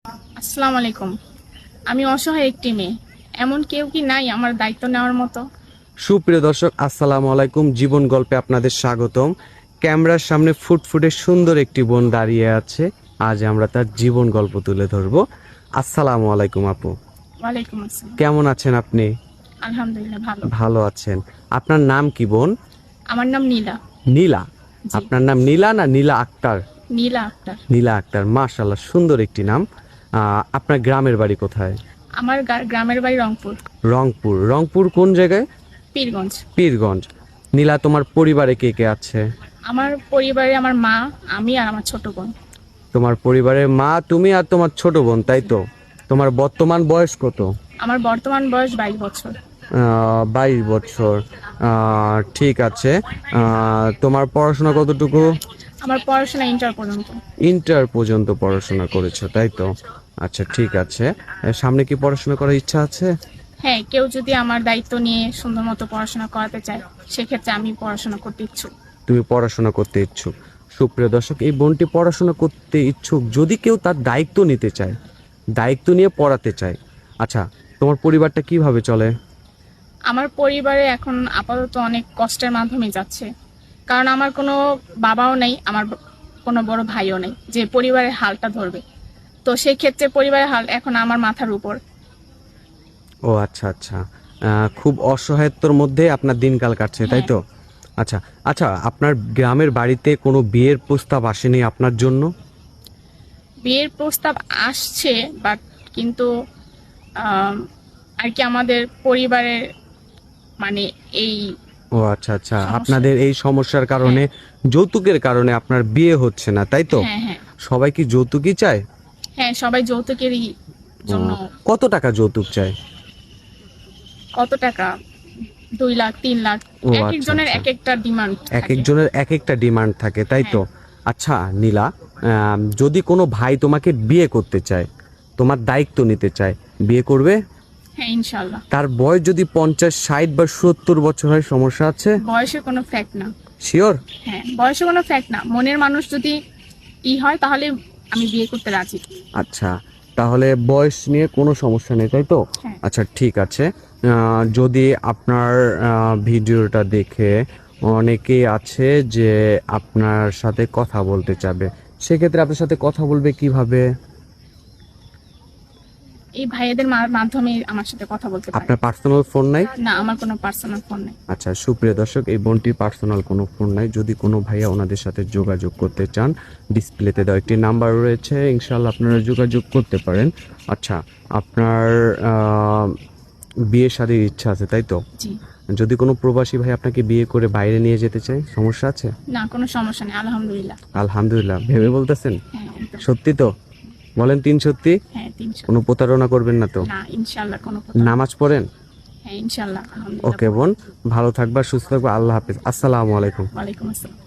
আসসালামু আলাইকুম। আমি অসহায় একটি মেয়ে। এমন কেউ কি নাই আমার দায়িত্ব নেওয়ার মতো? সুপ্রিয় দর্শক, আসসালামু আলাইকুম। জীবন গল্পে আপনাদের স্বাগতম। ক্যামেরার সামনে ফুটফুটে সুন্দর একটি বোন দাঁড়িয়ে আছে। আজ আমরা তার জীবন গল্প তুলে ধরবো। আসসালামু আলাইকুম আপু, ওয়ালাইকুম আসসালাম। কেমন আছেন আপনি? আলহামদুলিল্লাহ ভালো। ভালো আছেন? আপনার নাম কি বোন? আমার নাম নীলা। নীলা? জি। আপনার নাম নীলা না নীলা আক্তার? নীলা আক্তার। নীলা আক্তার, মাশাআল্লাহ, সুন্দর একটি নাম। আপনার গ্রামের বাড়ি কোথায়? আমার গ্রামের বাড়ি রংপুর। রংপুর? রংপুর কোন জায়গায়? পীরগঞ্জ। পীরগঞ্জ। নীলা, তোমার পরিবারে কে কে আছে? আমার পরিবারে আমার মা, আমি আর আমার ছোট বোন। তোমার পরিবারের মা, তুমি আর তোমার ছোট বোন, তাই তো? তোমার বর্তমান বয়স কত? আমার বর্তমান বয়স 22 বছর। 22 বছর। ঠিক আছে। তোমার পড়াশোনা কতটুকু? আমার পড়াশোনা ইন্টার পর্যন্ত। ইন্টার পর্যন্ত পড়াশোনা করেছো, তাই তো? আচ্ছা, ঠিক আছে। সামনে কি পড়াশোনা করার ইচ্ছা আছে? হ্যাঁ, কেউ যদি আমার দায়িত্ব নিয়ে সুন্দর মতো পড়াশোনা করাতে চায় সেক্ষেত্রে আমি পড়াশোনা করতে ইচ্ছুক। তুমি পড়াশোনা করতে ইচ্ছুক। সুপ্রিয় দর্শক, এই বোনটি পড়াশোনা করতে ইচ্ছুক, যদি কেউ তার দায়িত্ব নিতে চায়, দায়িত্ব নিয়ে পড়াতে চায়। আচ্ছা, তোমার পরিবারটা কিভাবে চলে? আমার পরিবারে এখন আপাতত অনেক কষ্টের মাধ্যমে যাচ্ছে, কারণ আমার কোনো বাবাও নেই, আমার কোনো বড় ভাইও নেই যে পরিবারের হালটা ধরবে। তো সেই ক্ষেত্রে পরিবারের হাল এখন আমার মাথার উপর। ও আচ্ছা আচ্ছা। খুব অসহায়ত্বর মধ্যে আপনার দিনকাল কাটছে, তাই তো? আচ্ছা আচ্ছা, আপনার গ্রামের বাড়িতে কোনো বিয়ের প্রস্তাব আসেনি আপনার জন্য? বিয়ের প্রস্তাব আসছে, বাট কিন্তু আর কি আমাদের পরিবারের মানে এই ও আচ্ছা আচ্ছা, সমস্যা। আপনাদের এই সমস্যার কারণে, যৌতুকের কারণে আপনার বিয়ে হচ্ছে না, তাই তো? হ্যাঁ হ্যাঁ সবাই কি যৌতুকই চায়? হ্যাঁ, সবাই যৌতুকেরই জন্য। কত টাকা যৌতুক চায়? কত টাকা? 2 লাখ 3 লাখ। ও এক আচ্ছা একজনের আচ্ছা। এক একটা ডিমান্ড। এক একজনের এক একটা ডিমান্ড থাকে, তাই তো? আচ্ছা নীলা, যদি কোনো ভাই তোমাকে বিয়ে করতে চায়, তোমার দায়িত্ব নিতে চায়, বিয়ে করবে? হ্যাঁ, ইনশাল্লাহ। তার বয়স যদি 50, 60 বা 70 বছর হয়, সমস্যা আছে? বয়সের কোনো ফ্যাক্ট না। শিওর? হ্যাঁ, বয়সের কোনো ফ্যাক্ট না, মনের মানুষ যদি হয় তাহলে আমি বিয়ে করতে রাজি। আচ্ছা, তাহলে বয়স নিয়ে কোনো সমস্যা নেই, তাই তো? হ্যাঁ। আচ্ছা, ঠিক আছে। যদি আপনার ভিডিওটা দেখে অনেকেই আছে যে আপনার সাথে কথা বলতে চাবে, সেক্ষেত্রে আপনার সাথে কথা বলবে কিভাবে? এই ভাইয়াদের মাধ্যমে আমার সাথে কথা বলতে পারে। আপনার পার্সোনাল ফোন নাই? না, আমার কোনো পার্সোনাল ফোন নেই। আচ্ছা, সুপ্রিয় দর্শক, এই বোনটির পার্সোনাল কোনো ফোন নাই। যদি কোনো ভাইয়া ওনাদের সাথে যোগাযোগ করতে চান, ডিসপ্লেতে দেওয়া একটি নাম্বার রয়েছে, ইনশাল্লাহ আপনারা যোগাযোগ করতে পারেন। আচ্ছা, আপনার বিয়ে শাদীর ইচ্ছা আছে, তাই তো? জি। যদি কোনো প্রবাসী ভাই আপনাকে বিয়ে করে বাইরে নিয়ে যেতে চায়, সমস্যা আছে? না, কোনো সমস্যা নেই, আলহামদুলিল্লাহ। আলহামদুলিল্লাহ ভেবে বলতেছেন? হ্যাঁ একদম। সত্যি তো? বলেন 3 সত্যি? হ্যাঁ 300। কোনো প্রতারণা করবেন না তো? না, ইনশাল্লাহ কোনো নামাজ পড়েন? হ্যাঁ ইনশাল্লাহ, আলহামদুলিল্লাহ। ওকে বোন, ভালো থাকবা, সুস্থ থাকবা, আল্লাহ হাফেজ, আসসালামু আলাইকুম। ওয়ালাইকুম আসসালাম।